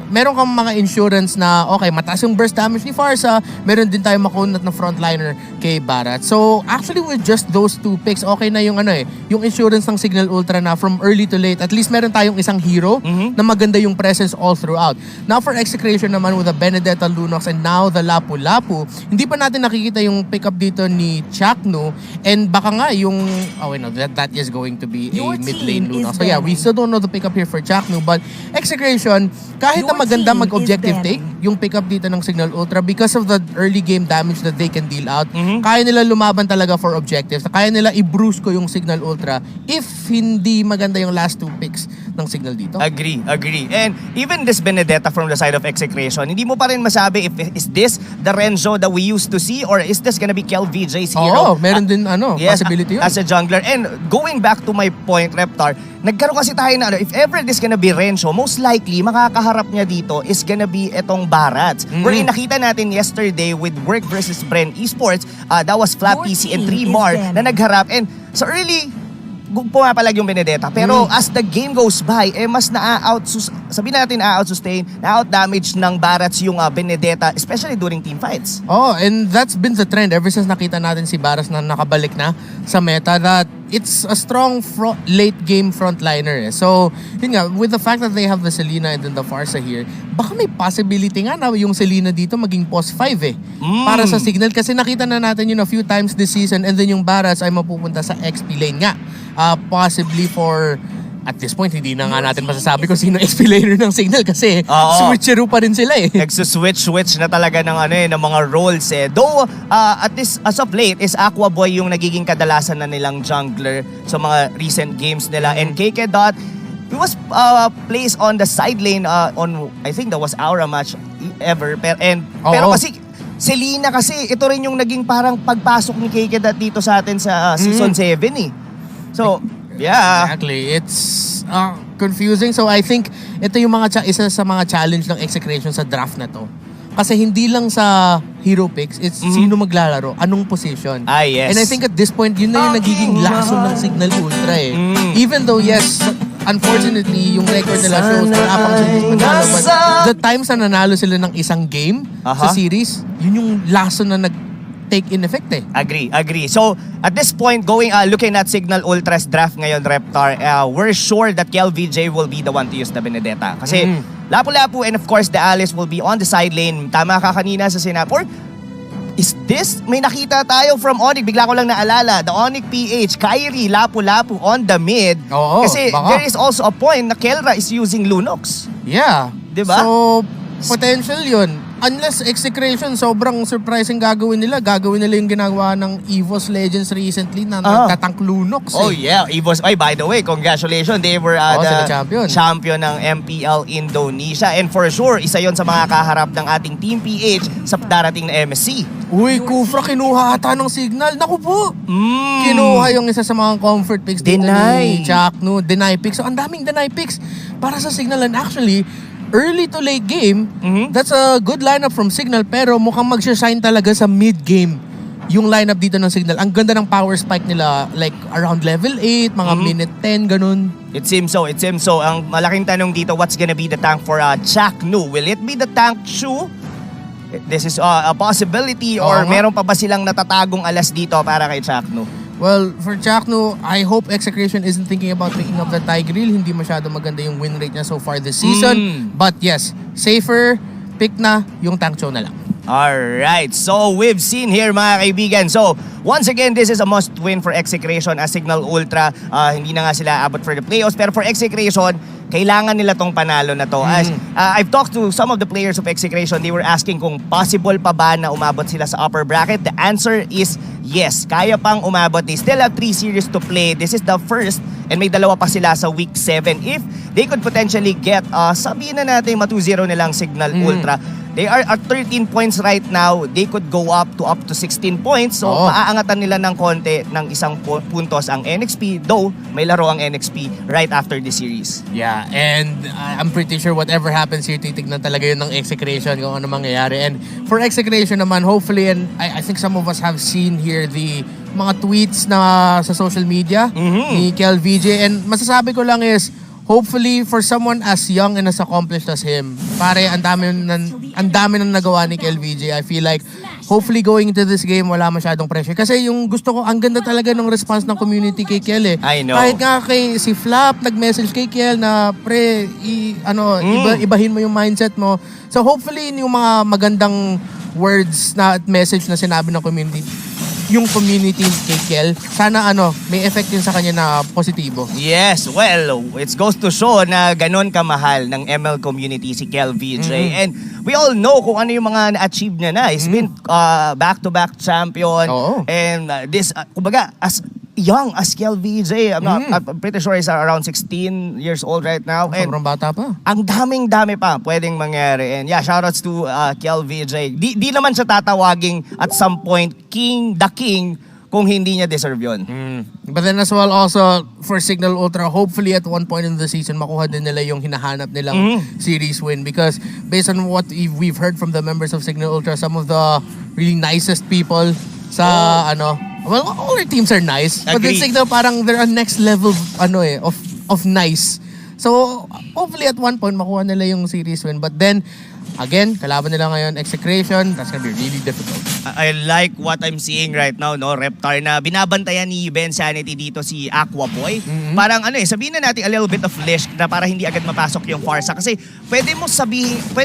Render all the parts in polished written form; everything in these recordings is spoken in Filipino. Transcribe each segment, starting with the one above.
meron kang mga insurance na okay, mataas yung burst damage ni Farsa, meron din tayong makunat na frontliner kay Barat. So actually with just those two picks, okay na yung yung insurance ng Cignal Ultra na from early to late. At least meron tayong isang hero na maganda yung presence all throughout. Now for Execration naman with the Benedetta, Lunox, and now the Lapu-Lapu, hindi pa natin nakikita yung pickup dito ni Cignal, and baka nga yung that is going to be a mid lane Lunox. So yeah, we still don't know the pickup here for Cignal, but Execration, kahit na maganda mag-objective take yung pickup dito ng Cignal Ultra because of the early game damage that they can deal out, kaya nila lumaban talaga for objectives. Kaya nila i-bruise ko yung Cignal Ultra if hindi maganda yung last two picks ng Cignal dito. Agree. And even this Benedetta from the side of Execration, hindi mo pa rin masabi if is this the Renzo that we used to see or is this gonna be Kel VJ's hero? Oo, meron din possibility yun. As a jungler. And going back to my point, Reptar, nagkaroon kasi tayo na if ever this gonna be Renzo, most likely makakaharap niya dito is gonna be etong Barats. Wherein nakita natin yesterday with Work versus Bren Esports, that was Flat PC and 3 na nagharap. And so early, pumapalag yung Benedetta. Pero as the game goes by, mas na-out-sustain, na-out-damage ng Barats yung Benedetta, especially during team fights. Oh, and that's been the trend ever since nakita natin si Barats na nakabalik na sa meta, that it's a strong late game frontliner. So, yun nga, with the fact that they have the Selena and then the Farsa here, baka may possibility nga na yung Selena dito maging post 5 para sa Cignal, kasi nakita na natin yun a few times this season, and then yung Barats ay mapupunta sa XP lane nga. Possibly for, at this point, hindi na nga natin masasabi kung sino XP laner ng Cignal kasi switcheroo pa rin sila Nagsuswitch na talaga ng mga roles Though, as of late, is Aqua Boy yung nagiging kadalasan na nilang jungler sa mga recent games nila. And KK Dot, he was placed on the side lane on, I think that was our match ever. Pero kasi, Selena kasi, ito rin yung naging parang pagpasok ni KK Dot dito sa atin sa Season 7 So, yeah. Exactly. It's confusing. So I think ito yung isa sa mga challenge ng Execration sa draft na to. Kasi hindi lang sa hero picks, it's sino maglalaro, anong position. Yes. And I think at this point, yun na yung nagiging lason ng Cignal Ultra Even though, yes, unfortunately, yung record nila shows wala pang manalo, but the times na nanalo sila ng isang game sa series, yun yung lason na take in effect Agree. So, at this point, looking at Cignal Ultra's draft ngayon, Reptar, we're sure that Kel VJ will be the one to use the Benedetta. Kasi Lapu-Lapu and of course the Alice will be on the side lane. Tama ka kanina sa Sinapor. Is this? May nakita tayo from ONIC. Bigla ko lang naalala. The ONIC PH, Kyrie, Lapu-Lapu on the mid. Kasi there is also a point na Kelra is using Lunox. Yeah. Diba? So, potential yun. Unless Execration, sobrang surprising gagawin nila yung ginagawa ng EVOS Legends recently na nagtatank Lunox yeah, EVOS. By the way, congratulations. They were the champion ng MPL Indonesia. And for sure, isa yon sa mga kaharap ng ating Team PH sa darating na MSC. Uy, Kufra, kinuha ata ng Cignal. Naku po! Kinuha yung isa sa mga comfort picks. Deny. Deny picks. So, ang daming deny picks para sa Cignal. And actually, early to late game, that's a good lineup from Cignal, pero mukhang mag-shine talaga sa mid-game yung lineup dito ng Cignal. Ang ganda ng power spike nila, like around level 8, mga minute 10, ganun. It seems so. Ang malaking tanong dito, what's gonna be the tank for Cignal? Will it be the tank Shu? This is a possibility, or meron pa ba silang natatagong alas dito para kay Cignal? Well, for Cignal, I hope Execration isn't thinking about picking up the Tigreal. Hindi masyado maganda yung win rate niya so far this season. But yes, safer pick na yung tank show na lang. Alright, so we've seen here mga kaibigan. So, once again, this is a must win for Execration as Cignal Ultra. Hindi na nga sila abot for the playoffs. Pero for Execration, kailangan nila tong panalo na to. As I've talked to some of the players of Execration, they were asking kung possible pa ba na umabot sila sa upper bracket. The answer is yes. Kaya pang umabot. They still have 3 series to play. This is the first, and may dalawa pa sila sa week 7. If they could potentially get, sabihin na natin, 2-0 nilang Cignal Ultra. They are at 13 points right now. They could go up to 16 points. So, maaangatan nila ng konti ng isang puntos ang NXP. Though, may laro ang NXP right after the series. Yeah, and I'm pretty sure whatever happens here, titignan talaga yun ng Execration kung ano mangyayari. And for Execration naman, hopefully, and I think some of us have seen here the mga tweets na sa social media ni Kel VJ. And masasabi ko lang is, hopefully for someone as young and as accomplished as him, pare, ang dami nang nagawa ni LVJ. I feel like hopefully going into this game, wala masyadong pressure. Kasi yung gusto ko, ang ganda talaga ng response ng community kay Kel eh. I know. Kahit nga kay si Flap, nag-message kay Kel na, pre, ibahin mo yung mindset mo. So hopefully, yung mga magandang words na at message na sinabi ng community, yung community kay Kel, sana may effect yun sa kanya na positibo. Yes, well, it goes to show na ganon kamahal ng ML community si Kel VJ. And we all know kung ano yung mga na-achieve niya na. He's been back-to-back champion. Oo. And kumbaga, as young as Kel VJ, I'm pretty sure he's around 16 years old right now. And Sobrang bata pa. ang daming-dami pa pwedeng mangyari. And yeah, shoutouts to Kel VJ. Di naman siya tatawaging at some point the king kung hindi niya deserve yun. But then as well also for Cignal Ultra, hopefully at one point in the season makuha din nila yung hinahanap nilang series win, because based on what we've heard from the members of Cignal Ultra, some of the really nicest people sa well, all our teams are nice. But then Agreed. Cignal parang they're a next level of nice. So hopefully at one point makuha nila yung series win. But then again, kalaban nila ngayon Execration. That's gonna be really difficult. I like what I'm seeing right now, no, Reptar, na binabantayan ni Ben Sanity dito si Aqua Boy. Parang sabihin na natin a little bit of lish na para hindi agad mapasok yung Farsa. Kasi pwede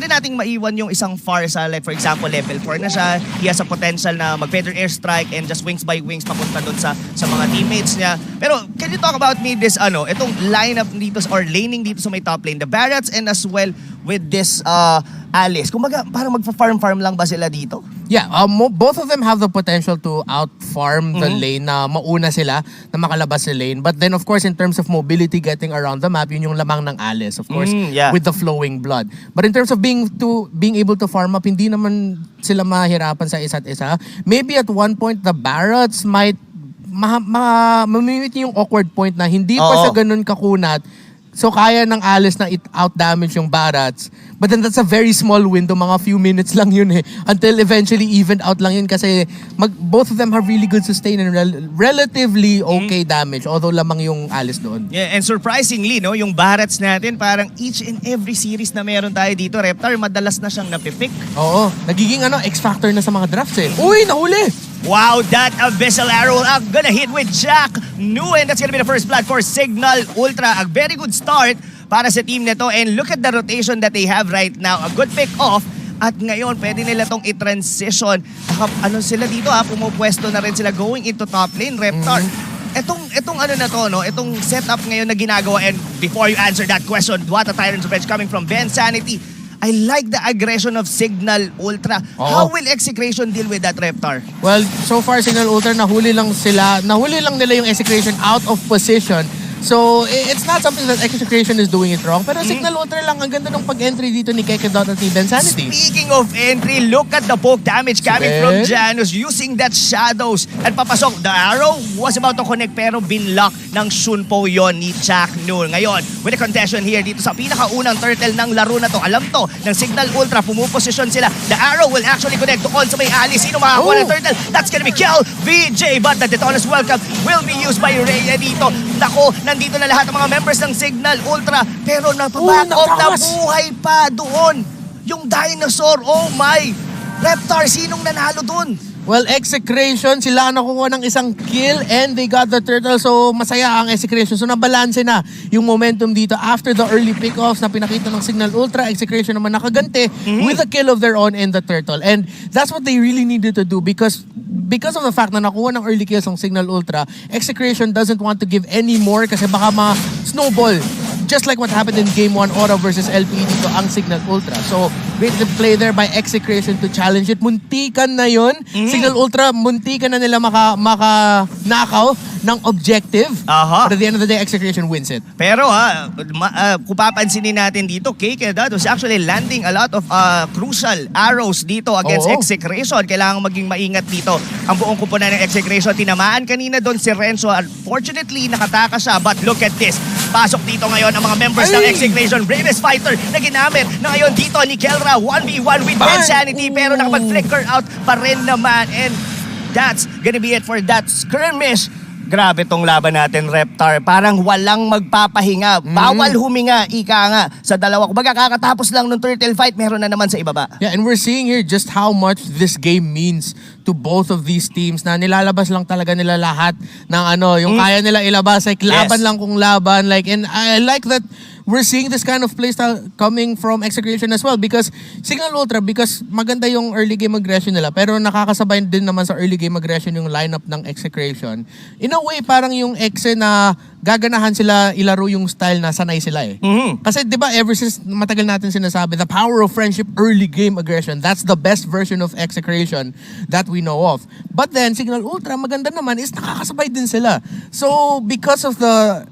nating maiwan yung isang Farsa, like for example, level 4 na siya. He has a potential na mag-feather airstrike and just wings by wings papunta doon sa mga teammates niya. Pero can you talk about me this, itong lineup dito or laning dito sa may top lane, the Barretts, and as well with this Alice. Kumbaga, parang magpa-farm lang ba sila dito? Yeah, both of them have the potential to out-farm the lane, na mauna sila, na makalabas sa lane. But then, of course, in terms of mobility, getting around the map, yun yung lamang ng Alice, of course, yeah. with the flowing blood. But in terms of being able to farm up, hindi naman sila mahirapan sa isa't isa. Maybe at one point, the Barretts might mamimit yung awkward point na hindi pa siya ganun kakunat. So kaya ng Alice na out-damage yung Barretts. But then that's a very small window, mga few minutes lang yun eh. Until eventually even out lang yun kasi both of them have really good sustain and relatively okay damage. Although lamang yung Alice doon. Yeah, and surprisingly, no, yung Barretts natin, parang each and every series na meron tayo dito, Reptar, madalas na siyang napipick. Oo, nagiging X-Factor na sa mga drafts eh. Uy, nahuli! Wow, that abyssal arrow gonna hit with Jack Nu, and that's gonna be the first blood for Cignal Ultra. A very good start para sa team nito, and look at the rotation that they have right now. A good pick off, at ngayon pwede nila tong i-transition. Sila dito pumupwesto na rin sila going into top lane, Reptar. Itong setup ngayon na ginagawa, and before you answer that question, what a tyrant's revenge coming from Ben Sanity. I like the aggression of Cignal Ultra. How will Execration deal with that, Reptar? Well, so far Cignal Ultra, nahuli lang nila yung Execration out of position. So, it's not something that Execration is doing it wrong. Pero Cignal Ultra lang, ang ganda ng pag-entry dito ni Kekedot at ni Ben Sanity. Speaking of entry, look at the poke damage coming from Janus using that shadows. At papasok, the arrow was about to connect pero binlock ng Shunpo yon ni Jack Nu. Ngayon, with the contention here dito sa pinakaunang turtle ng laro na to, alam to, ng Cignal Ultra, pumuposisyon sila. The arrow will actually connect doon sa may Alice. Sino makakuha ng turtle? That's gonna be Kel VJ. But the Detona's welcome will be used by Rhea dito. Nako, nandito na lahat ng mga members ng Cignal Ultra, pero napaback up na buhay pa doon yung dinosaur. Oh my! Reptar, sinong nanalo doon? Well, Execration, sila nakuha ng isang kill and they got the turtle. So, masaya ang Execration. So, nabalanse na yung momentum dito after the early pickoffs na pinakita ng Cignal Ultra. Execration naman nakagante with a kill of their own and the turtle. And that's what they really needed to do because of the fact na nakuha ng early kills ng Cignal Ultra, Execration doesn't want to give any more kasi baka ma-snowball. Just like what happened in Game 1 Aura versus LPE dito ang Cignal Ultra. So, great to play there by Execration to challenge it. Muntikan na yun. Cignal Ultra, muntikan na nila maka-knockout ng objective. But at the end of the day, Execration wins it. Pero kung papansinin natin dito, Kekedot was actually landing a lot of crucial arrows dito against Execration. Kailangan maging maingat dito ang buong kupunan ng Execration. Tinamaan kanina doon si Renzo. Unfortunately, nakataka siya. But look at this. Pasok dito ngayon ang mga members ng Execration. Bravest fighter na ginamit na ngayon dito ni Kelra. 1v1 with Ben Sanity. Pero nakapag-flicker out pa rin naman. And that's gonna be it for that skirmish. Grabe tong laban natin, Reptar. Parang walang magpapahinga. Bawal huminga, ika nga. Sa dalawa, kumbaga kakatapos lang ng turtle fight, meron na naman sa ibaba. Yeah, and we're seeing here just how much this game means to both of these teams na nilalabas lang talaga nila lahat ng yung kaya nila ilabas. Like, laban lang kung laban. Like, and I like that we're seeing this kind of playstyle coming from Execration as well because Cignal Ultra, because maganda yung early game aggression nila pero nakakasabay din naman sa early game aggression yung lineup ng Execration. In a way, parang yung Exe na gaganahan sila ilaro yung style na sanay sila eh. Kasi di ba ever since matagal natin sinasabi, the power of friendship, early game aggression, that's the best version of Execration that we know of. But then, Cignal Ultra, maganda naman is nakakasabay din sila. So, because of the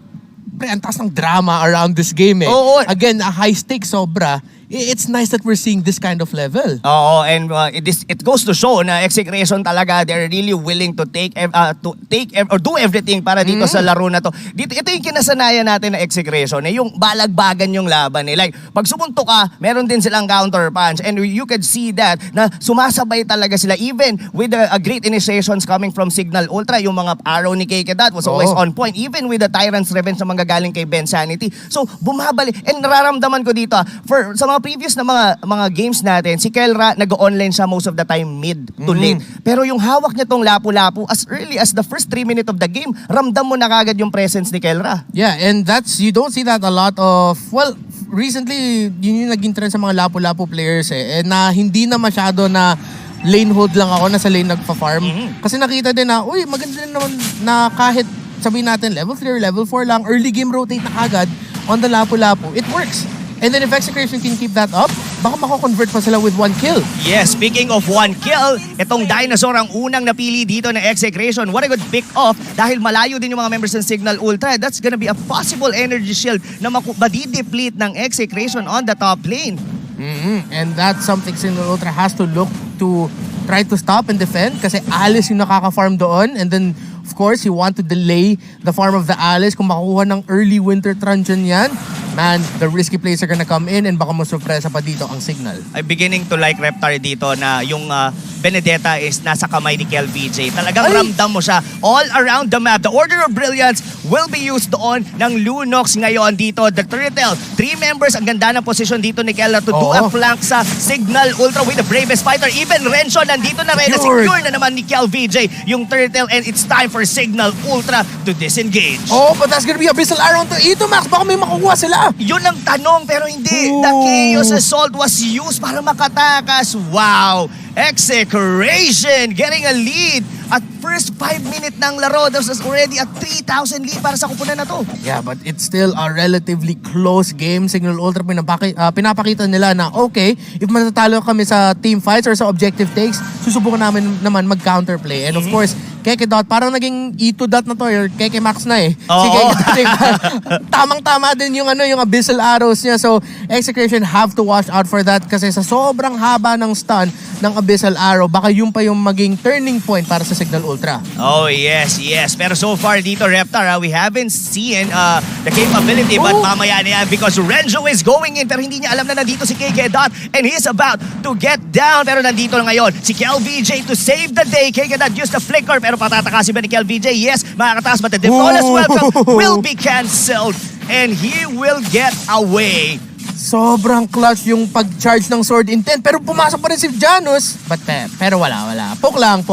ang taas ng drama around this game eh. Oo. Again, a high stakes sobra. It's nice that we're seeing this kind of level. Oo, and it goes to show na Execration talaga, they're really willing to take or do everything para dito sa laro na to. Dito, ito yung kinasanayan natin na Execration, yung balagbagan yung laban. Like, pag sumunto ka, meron din silang counter punch and you could see that na sumasabay talaga sila even with the great initiations coming from Cignal Ultra, yung mga arrow ni Kekedat was always on point, even with the Tyrant's Revenge na manggagaling kay Ben Sanity. So, bumabalik. And nararamdaman ko dito, sa mga previous na mga games natin, si Kelra nag-online siya most of the time mid to late. Pero yung hawak niya tong lapu-lapu, as early as the first 3 minutes of the game, ramdam mo na kagad yung presence ni Kelra. Yeah, and you don't see that a lot of, well, recently, yun yung naging trend sa mga lapu-lapu players eh, na hindi na masyado na lane hold lang ako, nasa lane nagpa-farm. Kasi nakita din na, uy, maganda din naman na kahit sabihin natin level 3 or level 4 lang, early game rotate na kagad on the lapu-lapu, it works. And then if Execration can keep that up, baka mako-convert pa sila with 1 kill. Yes, speaking of 1 kill, itong Dinosaur ang unang napili dito ng Execration. What a good pick off dahil malayo din yung mga members ng Cignal Ultra. That's gonna be a possible energy shield na madi-deplete ng Execration on the top lane. And that's something Cignal Ultra has to look to try to stop and defend kasi Alice yung nakaka-farm doon, and then of course you want to delay the farm of the Alice. Kung makukuha ng early winter truncheon yan, man, the risky plays are gonna come in and baka masurpresa pa dito ang Cignal. I'm beginning to like Reptar dito na yung Benedetta is nasa kamay ni KelVJ. Talagang ramdam mo siya all around the map. The Order of Brilliance will be used doon ng Lunox ngayon dito. The Turtle, 3 members, ang ganda ng position dito ni Kelra to do a flank sa Cignal Ultra with the bravest fighter. Even Renzo nandito na rin. Secure na naman ni KelVJ yung Turtle, and it's time for Cignal Ultra to disengage. Oh, but that's gonna be Abyssal Arrow to Ito, Max. Baka may makukuha sila. Yun ang tanong, pero hindi. The Chaos Assault was used para makatakas. Wow! Execration getting a lead. At first 5 minute ng laro, there's already a 3,000 lead para sa kupunan na to. Yeah, but it's still a relatively close game. Cignal Ultra pinapakita nila na okay, if matatalo kami sa team fights or sa objective takes, susubukan namin naman mag-counterplay. And of course, Keke Dot, parang naging E2 Dot na to, or Keke Max na eh. Si Keke Dot, tamang-tama din yung yung Abyssal Arrows niya. So, Execration have to watch out for that kasi sa sobrang haba ng stun ng Abyssal Arrow, baka yun pa yung maging turning point para sa Cignal Ultra. Oh, yes, yes. Pero so far dito, Reptar, we haven't seen the capability, but mamaya na yan because Renzo is going in pero hindi niya alam na nandito si KK Dot and he's about to get down. Pero nandito na ngayon si KelVJ to save the day. KK Dot used the flicker pero patatakasin ba ni KelVJ? Yes, makakataas, but the flawless welcome will be cancelled and he will get away. Sobrang clutch yung pag-charge ng Sword Intent. Pero pumasok pa rin si Janus. Pero wala. Poke lang.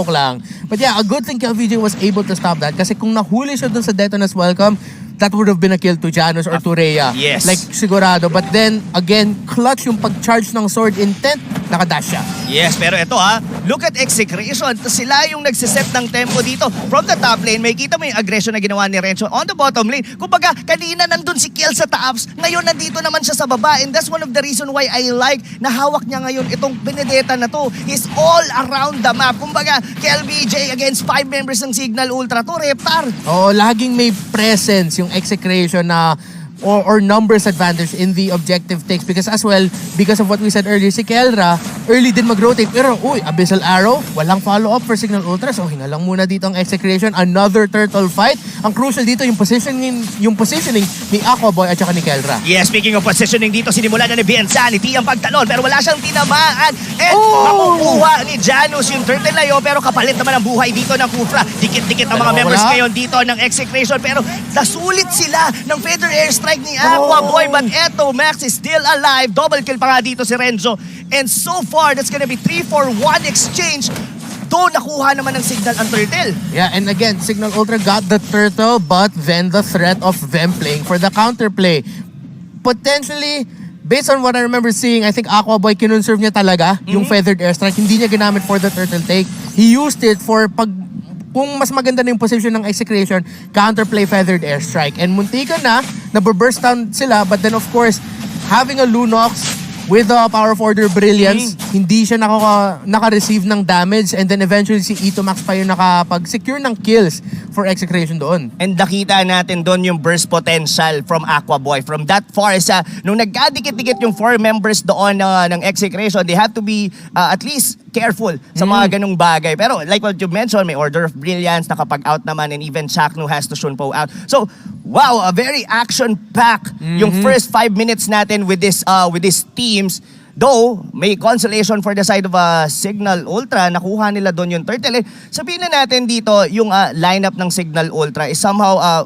But yeah, a good thing KelVJ was able to stop that. Kasi kung nahuli siya dun sa Detona's Welcome, that would have been a kill to Janus or to Rhea. Yes. Like, sigurado. But then, again, clutch yung pag-charge ng Sword Intent, nakadash siya. Yes, pero ito look at Execration. Sila yung nagsiset ng tempo dito. From the top lane, may kita mo yung aggression na ginawa ni Renzo on the bottom lane. Kumbaga, kanina nandun si Kel sa tops, ngayon nandito naman siya sa baba. And that's one of the reason why I like na hawak niya ngayon itong Benedetta na to. He's all around the map. Kumbaga, KelVJ against 5 members ng Cignal Ultra to, Reptar. Oo, laging may presence yung Execration na or numbers advantage in the objective takes because as well, because of what we said earlier, si Kelra, early din mag-rotate. Pero, Abyssal Arrow, walang follow-up for Cignal Ultra. So, hinga lang muna dito ang Execration. Another turtle fight. Ang crucial dito, yung positioning ni Aquaboy at saka ni Kelra. Yeah, speaking of positioning dito, sinimulan na ni Insanity ang pagtalon pero wala siyang tinamaan. And makukuha ni Janus yung turtle na yun pero kapalit naman ang buhay dito ng Kufra. Dikit-dikit ang mga members ngayon dito ng Execration pero nasulit sila ng feather airstrike ni Aquaboy. But eto, Max is still alive. Double kill pa nga dito si Renzo. And so far, that's gonna be 3-4-1 exchange. Though nakuha naman ng Cignal ang turtle. Yeah, and again, Cignal Ultra got the turtle, but then the threat of them playing for the counterplay. Potentially, based on what I remember seeing, I think Aquaboy kinonserve niya talaga yung feathered airstrike. Hindi niya ginamit for the turtle take. He used it for kung mas maganda na yung position ng Execration, counterplay feathered airstrike. And muntika na, naburst down sila, but then of course, having a Lunox with the Power of Order Brilliance, hindi siya naka-receive ng damage, and then eventually si Itomax pa yung nakapag-secure ng kills for Execration doon. And nakita natin doon yung burst potential from Aquaboy. From that far, nung nagkadikit-dikit yung 4 members doon ng Execration, they have to be at least careful sa mga ganung bagay. Pero like what you mentioned, may Order of Brilliance, nakapag-out naman, and even Chakno has to Shunpo out. So, wow, a very action-packed yung first 5 minutes natin with this teams. Though, may consolation for the side of Cignal Ultra, nakuha nila doon yung turtle. Sabihin na natin dito, yung lineup ng Cignal Ultra is somehow,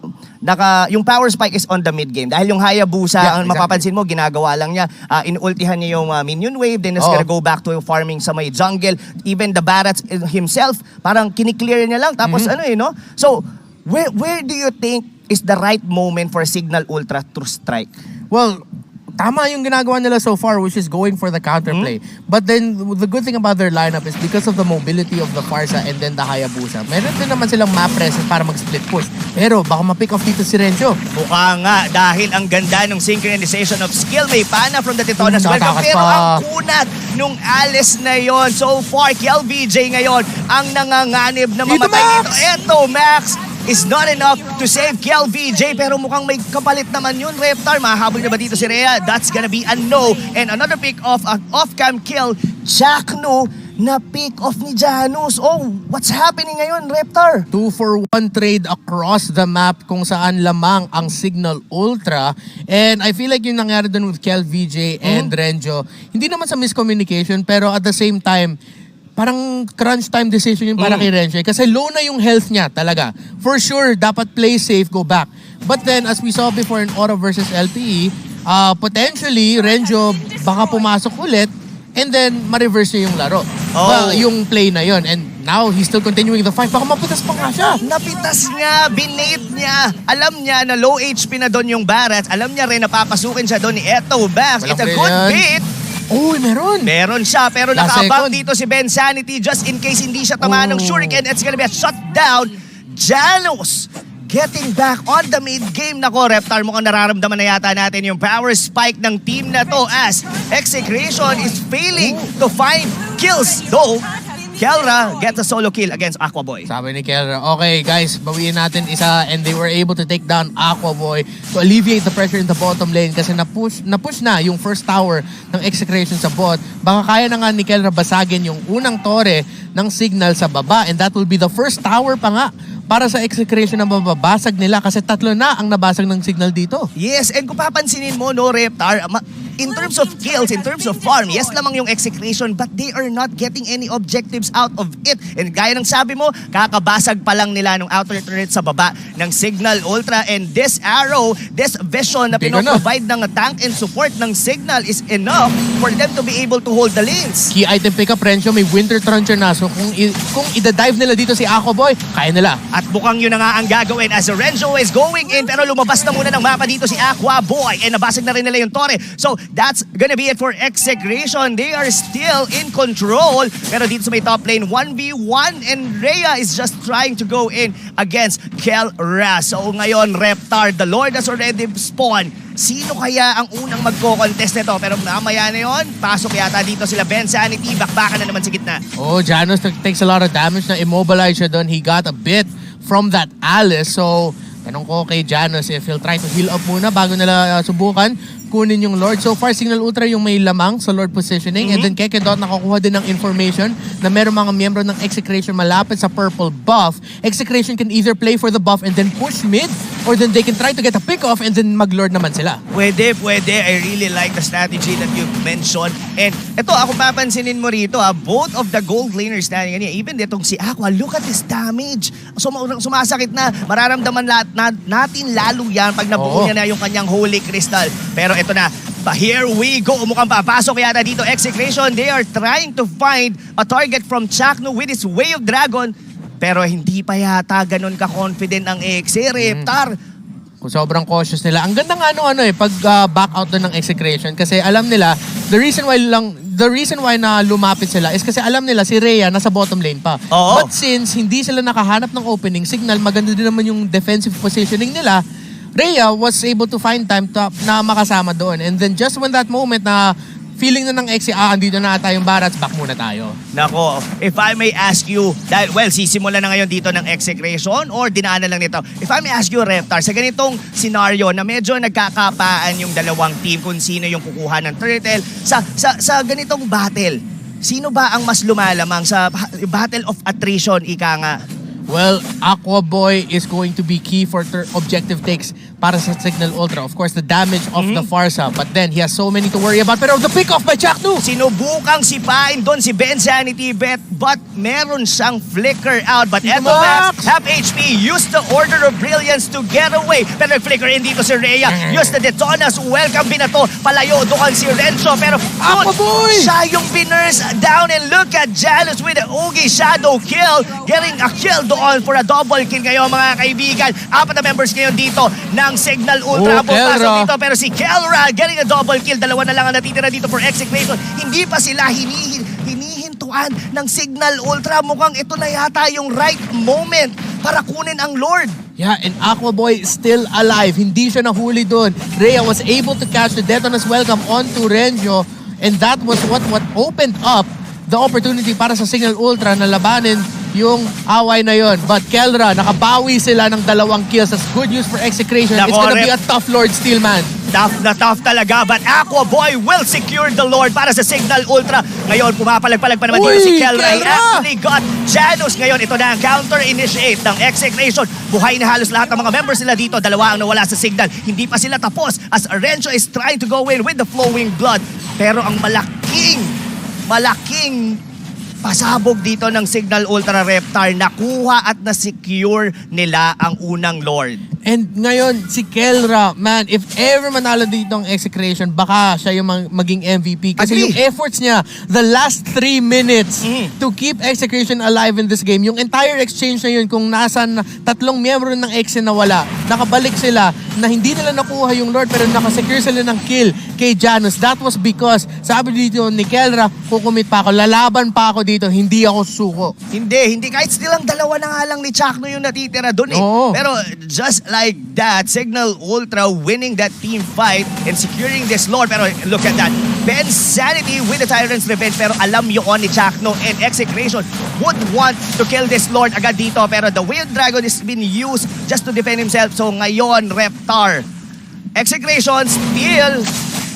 yung power spike is on the mid game. Dahil yung Hayabusa, ang mapapansin mo, ginagawa lang niya, inultihan niya yung minion wave, then it's gonna go back to farming sa may jungle. Even the Barats himself, parang kiniklear niya lang. Tapos no? So, where do you think is the right moment for Cignal Ultra to strike? Well, tama yung ginagawa nila so far, which is going for the counterplay. But then, the good thing about their lineup is because of the mobility of the Farsa and then the Hayabusa, meron din naman silang map presence para mag-split push. Pero baka ma-pick off dito si Renzo. Mukha nga, dahil ang ganda ng synchronization of skill, may pana from the Titonas. Welcome. Pero ang kunat nung Alice na yon, so far, KLVJ ngayon, ang nanganganib na mamatay dito. Eto, Max is not enough to save KLVJ, pero mukhang may kapalit naman yun. Reptar, mahabol na ba dito si Rhea? That's gonna be a no. And another pick off, off-cam kill, Chakno, na pick off ni Janus. Oh, what's happening ngayon, Reptar? 2-for-1 trade across the map kung saan lamang ang Cignal Ultra. And I feel like yung nangyari dun with KLVJ and Renzo, hindi naman sa miscommunication, pero at the same time, parang crunch time decision yung para kay Renzo. Kasi low na yung health niya talaga. For sure, dapat play safe, go back. But then, as we saw before in Aura versus LPE, potentially, Renzo baka pumasok ulit and then ma-reverse niya yung laro. Yung play na yon. And now, he's still continuing the fight. Baka mapitas pa nga siya. Napitas niya, binate niya. Alam niya na low HP na doon yung Barats. Alam niya rin na papasukin siya doon ni Eto Bax. It's a good bait. Uy, meron. Meron siya, pero nakabang dito si Insanity just in case hindi siya tamaan ng Shuriken. It's gonna be a shutdown. Janus getting back on the mid game. Nako, Reptar, mukhang nararamdaman na yata natin yung power spike ng team na to as Execration is failing to find kills. Though, Kelra gets a solo kill against Aquaboy. Sabi ni Kelra, okay guys, bawiin natin isa, and they were able to take down Aquaboy to alleviate the pressure in the bottom lane kasi na-push na yung first tower ng Execration sa bot. Baka kaya na nga ni Kelra basagin yung unang tore ng Cignal sa baba, and that will be the first tower pa nga para sa Execration na mababasag nila kasi 3 na ang nabasag ng Cignal dito. Yes, and kung papansinin mo, no, Reptar, in terms of kills, in terms of farm, yes lamang yung Execration, but they are not getting any objectives out of it. And gaya ng sabi mo, kakabasag pa lang nila ng outer turret sa baba ng Cignal Ultra, and this arrow, this vision na pinoprovide ng tank and support ng Cignal is enough for them to be able to hold the lanes. Key item pickup, Renzo, may Winter Truncher na. So kung ida-dive nila dito si Aquaboy, kaya nila. At bukang yun na nga ang gagawin as Renzo is going in, pero lumabas na muna ng mapa dito si Aquaboy, and nabasag na rin nila yung tore. So that's gonna be it for Execration. They are still in control. Pero dito sa may top lane, 1v1, and Rhea is just trying to go in against Kelra. So ngayon, Reptar, the Lord has already spawned. Sino kaya ang unang magko-contest nito? Pero mamaya na yun, pasok yata dito sila Insanity. Bakbakan na naman sa gitna. Oh, Janus takes a lot of damage na immobilize siya doon. He got a bit from that Alice. So, tanong ko kay Janus if he'll try to heal up muna bago nila subukan kunin yung Lord. So far, Cignal Ultra yung may lamang sa Lord positioning. And then Kekedot nakakuha din ng information na meron mga miyembro ng Execration malapit sa purple buff. Execration can either play for the buff and then push mid, or then they can try to get a pick off and then mag-Lord naman sila. Pwede. I really like the strategy that you've mentioned. And ito, ako papansinin mo rito, both of the gold laners na ganyan, even ditong si Aqua, look at this damage. Sumasakit na. Mararamdaman natin lalo yan pag nabuo niya na yung kanyang Holy Crystal. Pero ito na, here we go. Mukhang papasok yata dito. Execration, they are trying to find a target from Cignal with his Way of Dragon. Pero hindi pa yata ganun ka-confident ang Exe. Reptar. Kung sobrang cautious nila. Ang ganda nga pag back out doon ng Execration kasi alam nila, the reason why na lumapit sila is kasi alam nila si Rhea nasa bottom lane pa. Oo. But since hindi sila nakahanap ng opening, Cignal, maganda din naman yung defensive positioning nila, Rhea was able to find time na makasama doon. And then just when that moment na feeling na ng Exe, andito na tayong Barats, back muna tayo. Nako, if I may ask you, dahil, sisimula na ngayon dito ng Execration or dinaanan lang nito. If I may ask you, Reptar, sa ganitong scenario na medyo nagkakapaan yung dalawang team kung sino yung kukuha ng turtle, sa ganitong battle, sino ba ang mas lumalamang sa battle of attrition, ika nga? Well, Aqua Boy is going to be key for objective takes para sa Cignal Ultra. Of course, the damage of the Farsa, but then he has so many to worry about. Pero the pick-off by Cignal! Sinubukang sipain doon si Ben Sanity Bet, but meron siyang flicker out. But eto Max, half HP, used the Order of Brilliance to get away. Pero flicker in dito si Rhea. Used the Detonas, welcome binato. Palayo doon si Renzo. Pero Aqua Boy! Siya yung binurse down, and look at Janus with the Oogie Shadow kill. Getting a kill doon for a double kill ngayon mga kaibigan. 4 na members ngayon dito ng Cignal Ultra. Pasok dito, pero si Kelra getting a double kill. 2 na lang ang natitira dito for Execration. Hindi pa sila hinihintuan ng Cignal Ultra. Mukhang ito na yata yung right moment para kunin ang Lord. Yeah, and Aqua Boy still alive. Hindi siya nahuli doon. Rhea was able to catch the Detona's welcome onto Renjo, and that was what opened up the opportunity para sa Cignal Ultra na labanin yung away na yon. But Kelra, nakabawi sila ng 2 kills. That's good news for Execration. It's gonna be a tough Lord still, man. Tough na tough talaga, but Aqua Boy will secure the Lord para sa Cignal Ultra. Ngayon, pumapalag-palag pa naman dito si Kelra. He actually got Janus. Ngayon, ito na ang counter-initiate ng Execration. Buhay na halos lahat ng mga members nila dito. 2 ang nawala sa Cignal. Hindi pa sila tapos as Renzo is trying to go in with the flowing blood. Pero ang malaking pasabog dito ng Cignal Ultra, Reptar, nakuha at na-secure nila ang unang Lord. And ngayon, si Kelra, man, if ever manalo dito ang Execration, baka siya yung maging MVP. Kasi yung efforts niya, the last 3 minutes to keep Execration alive in this game, yung entire exchange na yun, kung nasan 3 miyembro ng Exe na wala, nakabalik sila, na hindi nila nakuha yung Lord, pero nakasecure sila ng kill kay Janus. That was because, sabi dito ni Kelra, kukumit pa ako, lalaban pa ako dito, hindi ako suko. Hindi. Kahit still ang 2 na nga lang ni Cignal yung natitira doon eh. Pero just like that, Cignal Ultra winning that team fight and securing this Lord. Pero look at that. Ben Sanity with the Tyrant's Revenge. Pero alam yun ni Cignal, and Execration would want to kill this Lord agad dito. Pero the Way of Dragon has been used just to defend himself. So ngayon, Reptar, Execration still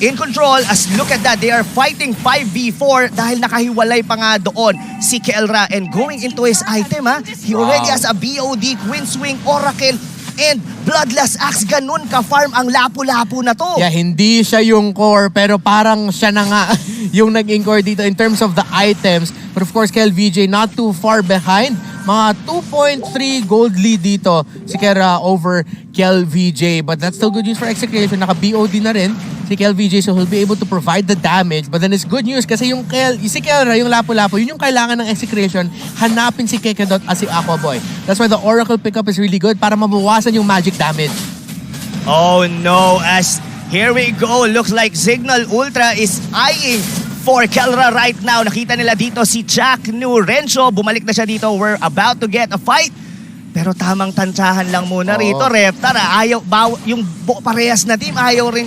in control. As look at that, they are fighting 5v4 dahil nakahiwalay pa nga doon si Kelra, and going into his item he already has a BOD, Queen Swing, Oracle, and Bloodless Axe. Ganun ka-farm ang lapu-lapu na to. Yeah, hindi siya yung core, pero parang siya na nga yung naging core dito in terms of the items. But of course, Kel VJ not too far behind. Mga 2.3 gold lead dito si Kelra over Kel VJ. But that's still good news for Execration. Naka-BOD na rin si Kel VJ, so he'll be able to provide the damage. But then it's good news kasi si Kelra, yung lapu-lapu, yun yung kailangan ng Execration. Hanapin si Kekedot at si Aqua Boy. That's why the Oracle pickup is really good para mabawasan yung magic damage. Oh no, as here we go. Looks like Cignal Ultra is eyeing for Kelra right now. Nakita nila dito si Cignal. Renzo, bumalik na siya dito. We're about to get a fight. Pero tamang tantsahan lang muna rito, Reptar. Yung parehas na team, ayaw rin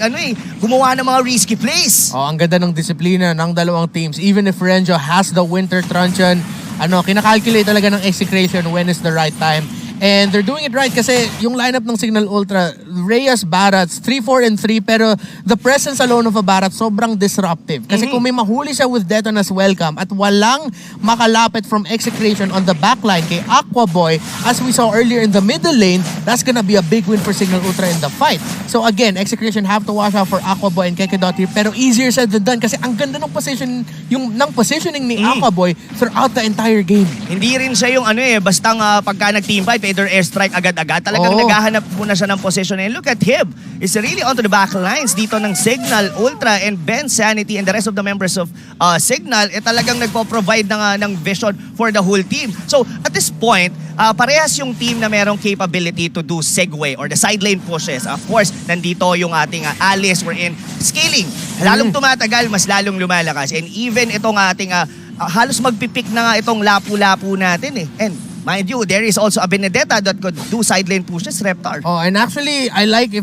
gumawa ng mga risky plays. Ang ganda ng disiplina ng dalawang teams. Even if Renzo has the Winter Truncheon, kinakalculate talaga ng Execration when is the right time. And they're doing it right kasi yung lineup ng Cignal Ultra, Reyes, Barats, 3-4 and 3, pero the presence alone of a Barat sobrang disruptive. Kasi kung may mahuli siya with Deton as welcome at walang makalapit from Execration on the backline kay Aqua Boy, as we saw earlier in the middle lane, that's gonna be a big win for Cignal Ultra in the fight. So again, Execration have to watch out for Aqua Boy and Keke Dottir, pero easier said than done kasi ang ganda ng positioning ni Aqua Boy throughout the entire game. Hindi rin siya yung bastang pagka nag-team fight, either airstrike agad-agad. Talagang naghahanap muna siya ng position. And look at him. He's really onto the back lines dito ng Cignal Ultra, and Ben Sanity and the rest of the members of Cignal talagang nagpo-provide ng vision for the whole team. So at this point, parehas yung team na merong capability to do segue or the side lane pushes. Of course, nandito yung ating Alice, we're in scaling. Lalong tumatagal, mas lalong lumalakas. And even itong ating halos magpipik na nga itong lapu-lapu natin eh. And mind you, there is also a Benedetta that could do side lane pushes, Reptar. Oh, and actually, I like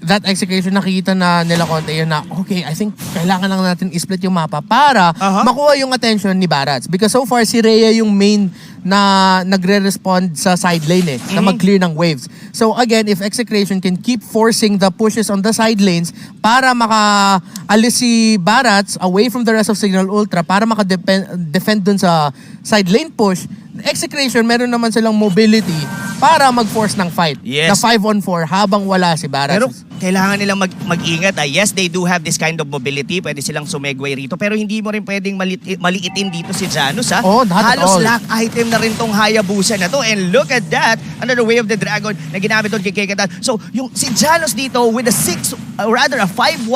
that Execution, nakita na nila konti yun na, okay, I think kailangan lang natin i-split yung mapa para makuha yung attention ni Barats. Because so far, si Rhea yung main na nagre-respond sa side lane na mag-clear ng waves. So again, if Execration can keep forcing the pushes on the side lanes para maka-alis si Barats away from the rest of Cignal Ultra para maka-defend dun sa side lane push, Execration, meron naman silang mobility para mag-force ng fight. Yes. Na 5-on-4 habang wala si Barats. Pero kailangan nilang mag-ingat. Yes, they do have this kind of mobility. Pwede silang sumegway rito. Pero hindi mo rin pwedeng maliitin dito si Janus. Oh, not at Halos all. lock item na rin tong Hayabusa na to. And look at that. Another Way of the Dragon na ginamit doon kay Kekatan. So, yung si Janus dito with a 5-1-2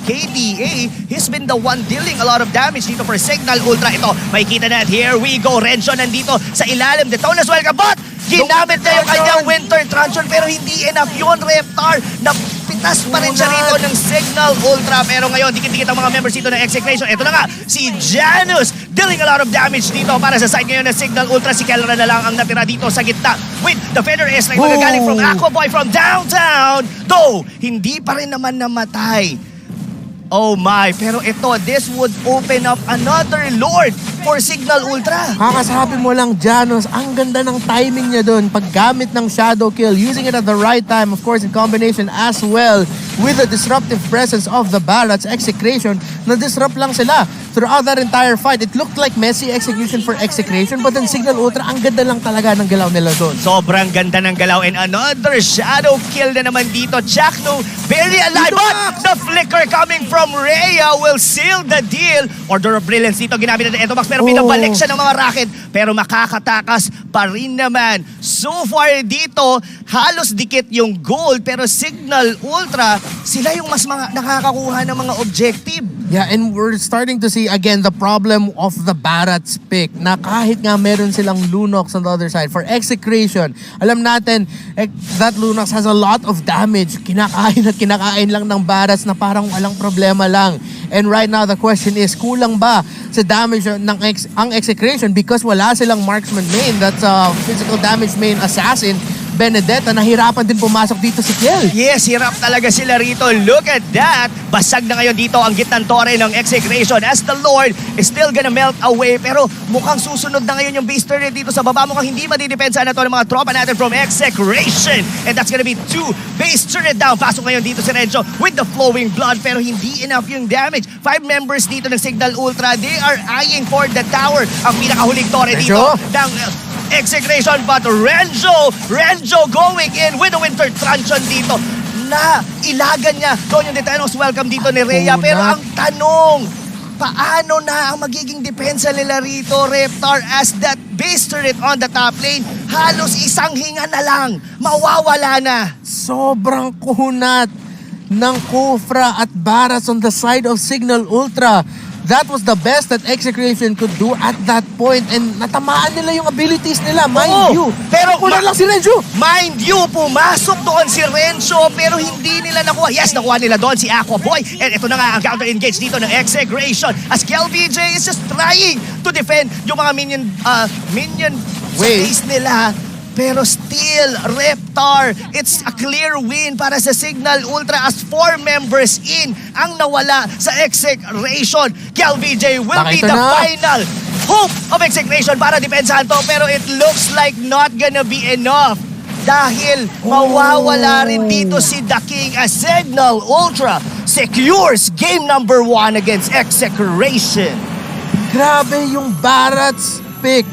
KDA, he's been the one dealing a lot of damage dito for Cignal Ultra. Ito, makikita na. Here we go. Renzo nandito sa ilalim. Detonas, welcome. But ginamit na yung kanyang Winter Truncheon pero hindi enough yun, Reptar. Napitas pa rin siya rito ng Cignal Ultra. Pero ngayon, dikit-dikit ang mga members dito ng Execration. Ito na nga, si Janus dealing a lot of damage dito para sa side ngayon ng Cignal Ultra. Si Kelra na lang ang natira dito sa gitna with the Feather S na magagaling from Aqua Boy from downtown. Though, hindi pa rin naman namatay. Oh my, pero ito, this would open up another Lord for Cignal Ultra. Kakasabi mo lang, Janus, ang ganda ng timing niya doon. Paggamit ng Shadow Kill, using it at the right time, of course, in combination as well with the disruptive presence of the Barats Execration, na-disrupt lang sila throughout that entire fight. It looked like messy execution for Execration, but then Cignal Ultra, ang ganda lang talaga ng galaw nila doon. Sobrang ganda ng galaw, and another Shadow Kill na naman dito. Chakno, barely alive, but the flicker coming from Rhea will seal the deal. Order of Brilliance dito, ginamit na Etomax, pero binabalik siya ng mga rocket, pero makakatakas pa rin naman. So far dito, halos dikit yung gold, pero Cignal Ultra, sila yung mas nakakakuha ng mga objective. Yeah, and we're starting to see again the problem of the Barats pick na kahit nga meron silang Lunox on the other side. For Execration, alam natin that Lunox has a lot of damage. Kinakain at kinakain lang ng Barats na parang walang problema lang. And right now the question is, kulang ba sa damage ng ang Execration because wala silang marksman main, that's a physical damage main assassin, Benedetta, nahirapan din pumasok dito si Kiel. Yes, hirap talaga sila rito. Look at that. Basag na ngayon dito ang gitnang tore ng Execration as the Lord is still gonna melt away. Pero mukhang susunod na ngayon yung base turret dito sa baba. Mukhang hindi madidepensa na to ng mga tropa natin from Execration. And that's gonna be 2 base turret down. Pasok ngayon dito si Renzo with the flowing blood. Pero hindi enough yung damage. 5 members dito ng Cignal Ultra. They are eyeing for the tower. Ang pinakahuling tore dito ng Execration, but Renzo going in with the Winter Truncheon dito na ilagan niya. Doon yung Detanos, welcome dito ni Rhea. Pero ang tanong, paano na ang magiging depensa nila rito, Reptar, as that base turret on the top lane, halos isang hinga na lang, mawawala na. Sobrang kunat ng Kufra at Barats on the side of Cignal Ultra. That was the best that Execration could do at that point, and natamaan nila yung abilities nila, mind you. Pero kulang lang si Renzo. Mind you, pumasok doon si Renzo pero hindi nila nakuha. Yes, nakuha nila doon si Aqua Boy. And ito na nga ang counter-engage dito ng Execration as KLBJ is just trying to defend yung mga minion space nila. Pero still, Reptar, it's a clear win para sa Cignal Ultra as 4 members in ang nawala sa Execration. KLBJ will be the final hope of Execration para depensahan to, pero it looks like not gonna be enough. Dahil mawawala rin dito si The King as Cignal Ultra secures game number 1 against Execration. Grabe yung Barats pick.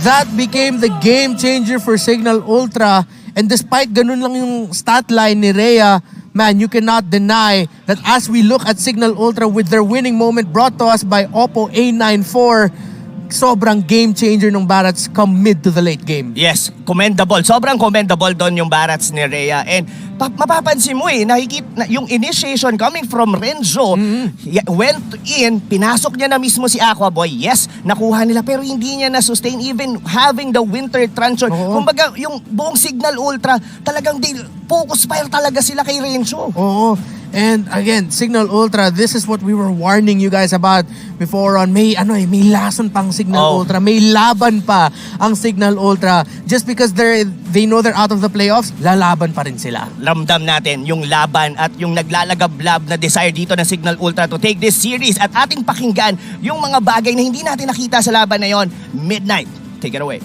That became the game changer for Cignal Ultra. And despite ganun lang yung stat line ni Rhea, man, you cannot deny that as we look at Cignal Ultra with their winning moment brought to us by Oppo A94, sobrang game changer ng Barats come mid to the late game. Yes, commendable. Sobrang commendable doon yung Barats ni Rhea. And mapapansin mo nakikita yung initiation coming from Renzo, went in, pinasok niya na mismo si Aquaboy. Yes, nakuha nila pero hindi niya na-sustain even having the winter truncheon. Kumbaga, yung buong Cignal Ultra, talagang focus fire talaga sila kay Renzo. Oo. And again, Cignal Ultra, this is what we were warning you guys about before on. May lason pang Cignal Ultra. May laban pa ang Cignal Ultra. Just because they know they're out of the playoffs, lalaban pa rin sila. Ramdam natin yung laban at yung naglalagablab na desire dito ng Cignal Ultra to take this series at ating pakinggan yung mga bagay na hindi natin nakita sa laban na yon. Midnight, take it away.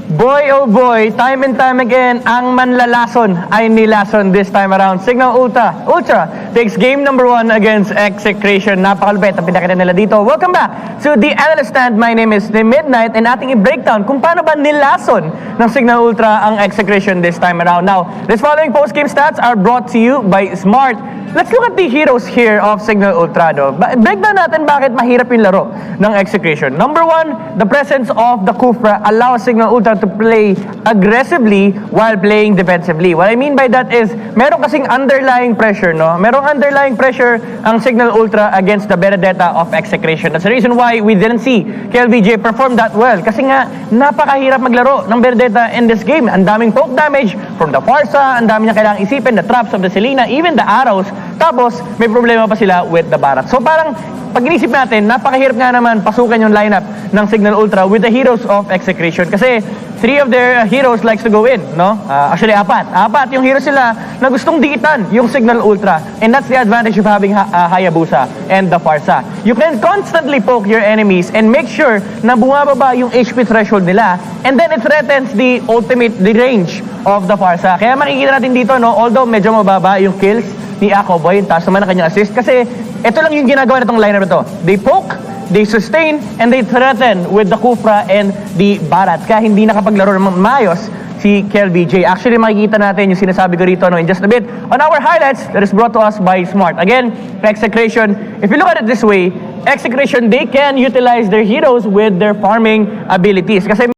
Boy oh boy, time and time again, ang manlalason ay nilason this time around. Cignal Ultra takes game number 1 against Execration. Napakalupit ang pinakita nila dito. Welcome back to the analyst stand. My name is The Midnight and ating i-breakdown kung paano ba nilason ng Cignal Ultra ang Execration this time around. Now, this following post-game stats are brought to you by Smart. Let's look at the heroes here of Cignal Ultra. Breakdown natin bakit mahirap yung laro ng Execration. Number 1, the presence of the Kufra allows Cignal Ultra to play aggressively while playing defensively. What I mean by that is, meron kasing underlying pressure, no? Merong underlying pressure ang Cignal Ultra against the Benedetta of Execration. That's the reason why we didn't see KLVJ perform that well. Kasi nga, napakahirap maglaro ng Benedetta in this game. Ang daming poke damage from the Farsa, ang dami niya kailangang isipin, the traps of the Selena, even the arrows. Tapos, may problema pa sila with the Barat. So parang, pag inisip natin, napakahirap nga naman pasukan yung lineup ng Cignal Ultra with the heroes of Execration. Kasi 3 of their heroes likes to go in, no? Actually, 4 yung heroes sila na gustong dikitan yung Cignal Ultra. And that's the advantage of having Hayabusa and the Farsa. You can constantly poke your enemies and make sure na bumababa yung HP threshold nila. And then it threatens the range of the Farsa. Kaya makikita natin dito, no? Although medyo mababa yung kills ni Aquaboy, taas naman ang kanyang assist. Kasi ito lang yung ginagawa nitong lineup na to. They poke, they sustain, and they threaten with the Kufra and the Barat. Kaya hindi nakapaglaro ng maayos si KLVJ. Actually, makikita natin yung sinasabi ko rito in just a bit on our highlights that is brought to us by Smart. Again, Execration, if you look at it this way, Execration, they can utilize their heroes with their farming abilities. Kasi